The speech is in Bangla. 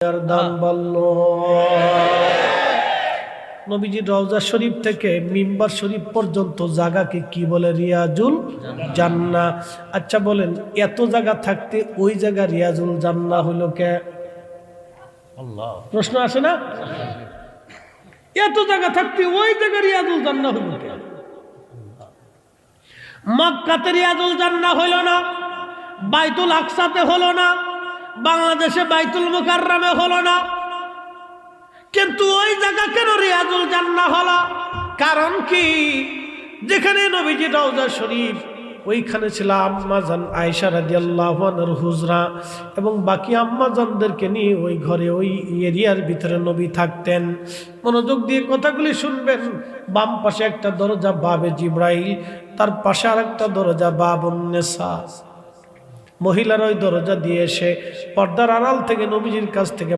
দাম বলল। নবীজি রওজা শরীফ থেকে মিম্বার শরীফ পর্যন্ত জায়গাকে কি বলে? রিয়াজুল জান্নাহ। আচ্ছা বলেন, এত জায়গা থাকতে ওই জায়গা রিয়াজুল জান্নাহ হলো কে? আল্লাহ। প্রশ্ন আসে না? এত জায়গা থাকতে ওই জায়গা রিয়াজুল জান্নাহ হলো কে? মক্কাতে রিয়াজুল জান্নাহ হলো না, বাইতুল আকসাতে হলো না, বাংলাদেশে বাইতুল মুকাররমে হলো না, কিন্তু ওই জায়গা কেন রিয়াজুল জান্নাহ হলো? কারণ কি? যেখানে নবীজি রওজা শরীফ, ওইখানে ছিল আম্মাজান আয়েশা রাদিয়াল্লাহু আনহার হুজরা, এবং বাকি আম্মাজানদেরকে নিয়ে ওই ঘরে ওই এরিয়ার ভিতরে নবী থাকতেন। মনোযোগ দিয়ে কথাগুলি শুনবেন। বাম পাশে একটা দরজা বাবে জিব্রাইল, তার পাশে আরেকটা দরজা বাবুন নিসা। মহিলার ওই দরজা দিয়ে এসে পর্দার আড়াল থেকে নবীজির কাছ থেকে